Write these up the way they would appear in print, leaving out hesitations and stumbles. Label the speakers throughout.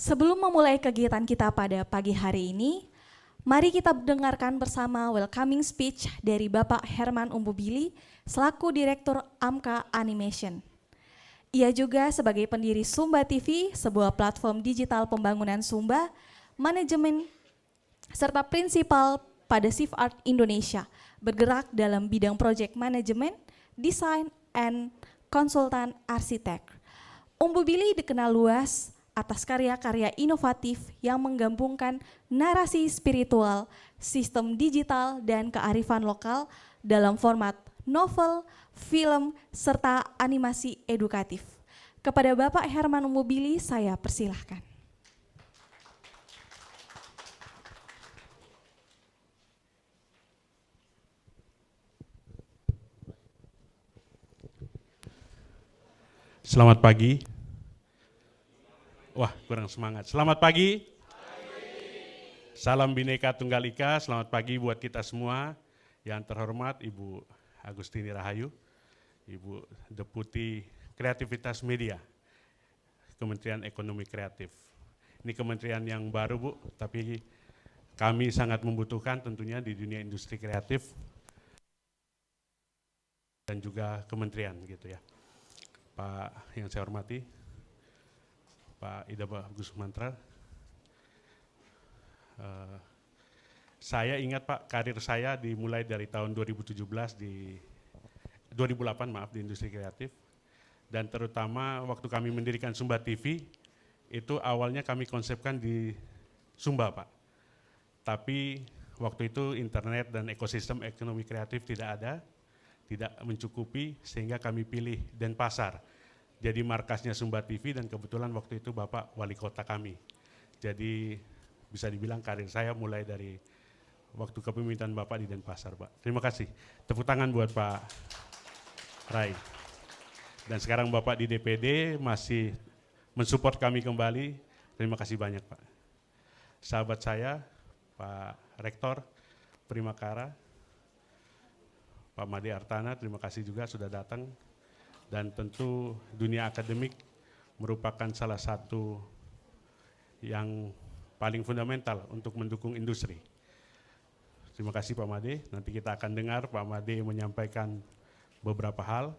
Speaker 1: Sebelum memulai kegiatan kita pada pagi hari ini, mari kita dengarkan bersama welcoming speech dari Bapak Herman Umbubili selaku Direktur AMKA Animation. Ia juga sebagai pendiri Sumba TV, sebuah platform digital pembangunan Sumba, manajemen, serta prinsipal pada Shift Art Indonesia, bergerak dalam bidang project management, desain, and konsultan arsitek. Umbubili dikenal luas atas karya-karya inovatif yang menggabungkan narasi spiritual, sistem digital, dan kearifan lokal dalam format novel, film, serta animasi edukatif. Kepada Bapak Herman Umbubili, saya persilahkan.
Speaker 2: Selamat pagi. Wah, kurang semangat. Selamat pagi. Salam Bhinneka Tunggal Ika. Selamat pagi buat kita semua. Yang terhormat Ibu Agustini Rahayu, Ibu Deputi Kreativitas Media, Kementerian Ekonomi Kreatif. Ini kementerian yang baru, Bu, tapi kami sangat membutuhkan tentunya di dunia industri kreatif dan juga kementerian gitu ya. Pak yang saya hormati, Pak Ida Bagus Mantra. Saya ingat Pak, karir saya dimulai dari tahun 2008 di industri kreatif, dan terutama waktu kami mendirikan Sumba TV, itu awalnya kami konsepkan di Sumba Pak. Tapi waktu itu internet dan ekosistem ekonomi kreatif tidak ada, tidak mencukupi, sehingga kami pilih Denpasar. Jadi markasnya Sumba TV, dan kebetulan waktu itu Bapak Wali Kota kami. Jadi bisa dibilang karir saya mulai dari waktu kepemimpinan Bapak di Denpasar, Pak. Terima kasih. Tepuk tangan buat Pak Rai. Dan sekarang Bapak di DPD masih mensupport kami kembali. Terima kasih banyak, Pak. Sahabat saya, Pak Rektor Primakara, Pak Made Artana, terima kasih juga sudah datang. Dan tentu dunia akademik merupakan salah satu yang paling fundamental untuk mendukung industri. Terima kasih Pak Made. Nanti kita akan dengar Pak Made menyampaikan beberapa hal.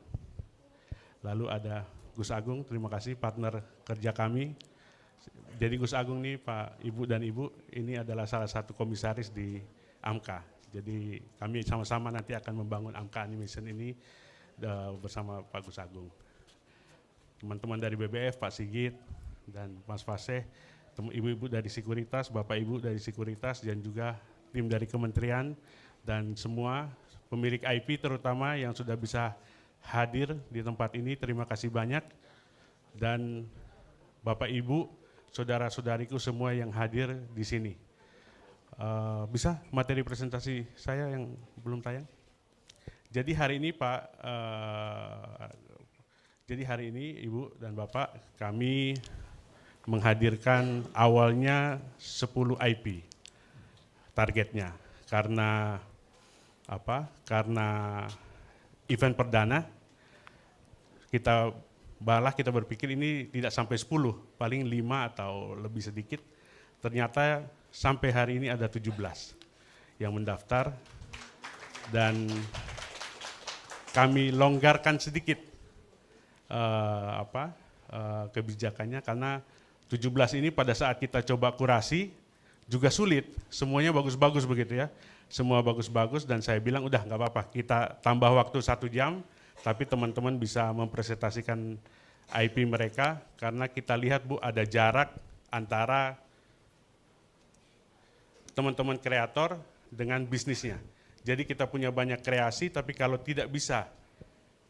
Speaker 2: Lalu ada Gus Agung, terima kasih partner kerja kami. Jadi Gus Agung nih Pak Ibu dan Ibu, ini adalah salah satu komisaris di AMKA. Jadi kami sama-sama nanti akan membangun AMKA Animation ini bersama Pak Gus Agung. Teman-teman dari BBF, Pak Sigit, dan Mas Faseh, ibu-ibu dari Sekuritas, Bapak Ibu dari Sekuritas, dan juga tim dari kementerian, dan semua pemilik IP terutama yang sudah bisa hadir di tempat ini, terima kasih banyak. Dan Bapak Ibu, saudara-saudariku semua yang hadir di sini. Bisa materi presentasi saya yang belum tayang? Jadi hari ini Pak, jadi hari ini Ibu dan Bapak, kami menghadirkan awalnya 10 IP targetnya. Karena apa? Karena event perdana, kita berpikir ini tidak sampai 10, paling 5 atau lebih sedikit. Ternyata sampai hari ini ada 17 yang mendaftar, dan kami longgarkan sedikit kebijakannya, karena 17 ini pada saat kita coba kurasi juga sulit, semuanya bagus-bagus begitu ya, semua bagus-bagus, dan saya bilang udah nggak apa-apa, kita tambah waktu 1 jam, tapi teman-teman bisa mempresentasikan IP mereka, karena kita lihat Bu ada jarak antara teman-teman kreator dengan bisnisnya. Jadi kita punya banyak kreasi, tapi kalau tidak bisa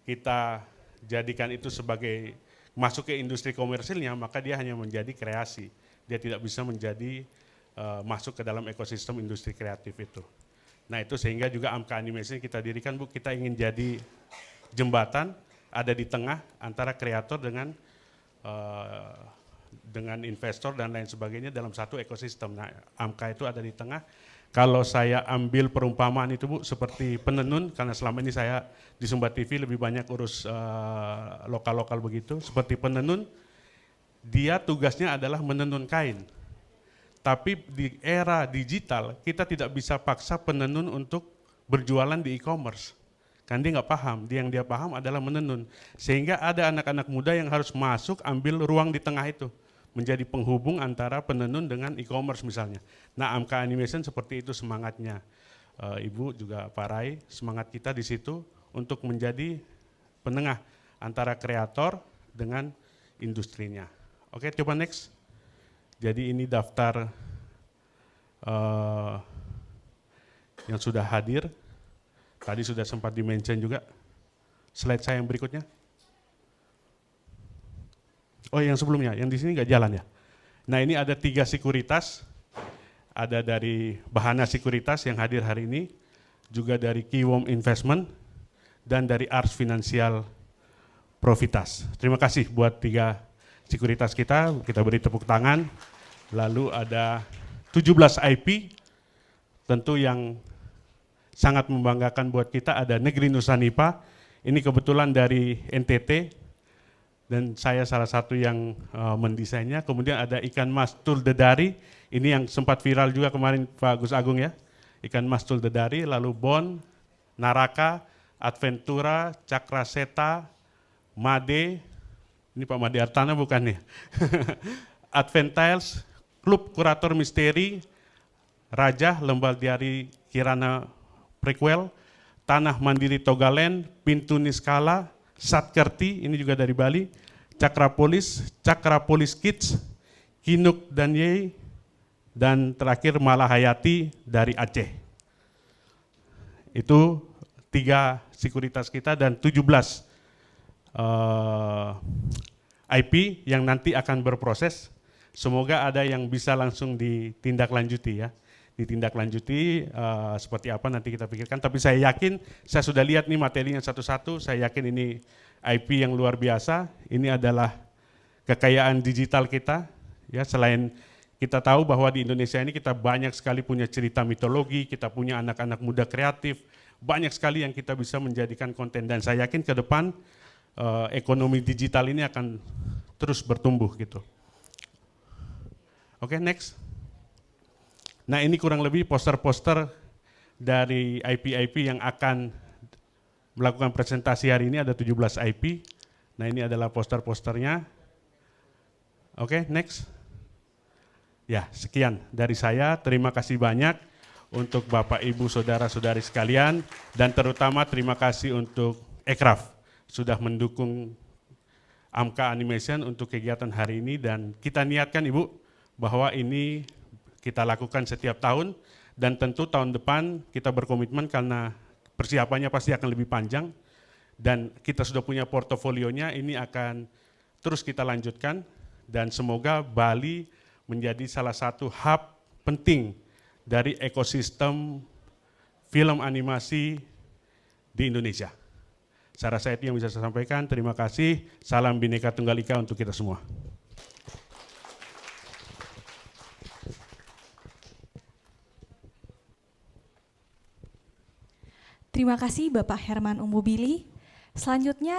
Speaker 2: kita jadikan itu sebagai masuk ke industri komersilnya, maka dia hanya menjadi kreasi. Dia tidak bisa menjadi masuk ke dalam ekosistem industri kreatif itu. Nah itu sehingga juga AMKA Animation kita dirikan Bu, kita ingin jadi jembatan, ada di tengah antara kreator dengan investor dan lain sebagainya dalam satu ekosistem. Nah AMKA itu ada di tengah. Kalau saya ambil perumpamaan itu Bu, seperti penenun, karena selama ini saya di Sumba TV lebih banyak urus lokal-lokal begitu, seperti penenun, dia tugasnya adalah menenun kain. Tapi di era digital, kita tidak bisa paksa penenun untuk berjualan di e-commerce. Kan dia nggak paham, yang dia paham adalah menenun. Sehingga ada anak-anak muda yang harus masuk, ambil ruang di tengah itu. Menjadi penghubung antara penenun dengan e-commerce misalnya. Nah, AMKA Animation seperti itu semangatnya. Ibu juga Pak Rai, semangat kita di situ untuk menjadi penengah antara kreator dengan industrinya. Oke, coba next. Jadi ini daftar yang sudah hadir. Tadi sudah sempat di-mention juga. Slide saya yang berikutnya. Oh, yang sebelumnya, yang di sini nggak jalan ya. Nah, ini ada 3 sekuritas. Ada dari Bahana Sekuritas yang hadir hari ini, juga dari Kiwom Investment, dan dari Ars Finansial Profitas. Terima kasih buat 3 sekuritas kita beri tepuk tangan. Lalu ada 17 IP, tentu yang sangat membanggakan buat kita ada Negeri Nusa-Nipa, ini kebetulan dari NTT, dan saya salah satu yang mendesainnya. Kemudian ada ikan mas Tuldedari, ini yang sempat viral juga kemarin Pak Gus Agung ya, ikan mas Tuldedari, lalu Bon, Naraka, Adventura, Cakraseta, Made, ini Pak Made Artana bukan nih, Adventiles, Klub Kurator Misteri, Raja, Lembaldiari Kirana Prequel, Tanah Mandiri Togalen, Pintu Niskala, Satkerti, ini juga dari Bali, Cakrapolis Kids, Kinuk dan Yei, dan terakhir Malahayati dari Aceh. Itu 3 sekuritas kita dan 17 IP yang nanti akan berproses. Semoga ada yang bisa langsung ditindaklanjuti ya. Ditindaklanjuti seperti apa nanti kita pikirkan. Tapi saya yakin, saya sudah lihat nih materinya satu-satu, saya yakin ini IP yang luar biasa. Ini adalah kekayaan digital kita. Ya, selain kita tahu bahwa di Indonesia ini kita banyak sekali punya cerita mitologi, kita punya anak-anak muda kreatif, banyak sekali yang kita bisa menjadikan konten. Dan saya yakin ke depan ekonomi digital ini akan terus bertumbuh gitu. Oke, next. Nah, ini kurang lebih poster-poster dari IP-IP yang akan melakukan presentasi hari ini, ada 17 IP. Nah, ini adalah poster-posternya. Oke, next. Ya, sekian dari saya. Terima kasih banyak untuk Bapak, Ibu, Saudara-saudari sekalian, dan terutama terima kasih untuk Ekraf sudah mendukung AMKA Animation untuk kegiatan hari ini, dan kita niatkan Ibu bahwa ini kita lakukan setiap tahun, dan tentu tahun depan kita berkomitmen karena persiapannya pasti akan lebih panjang, dan kita sudah punya portofolionya, ini akan terus kita lanjutkan, dan semoga Bali menjadi salah satu hub penting dari ekosistem film animasi di Indonesia. Saya rasa itu yang bisa saya sampaikan. Terima kasih. Salam Bhinneka Tunggal Ika untuk kita semua.
Speaker 1: Terima kasih Bapak Herman Umbubili. Selanjutnya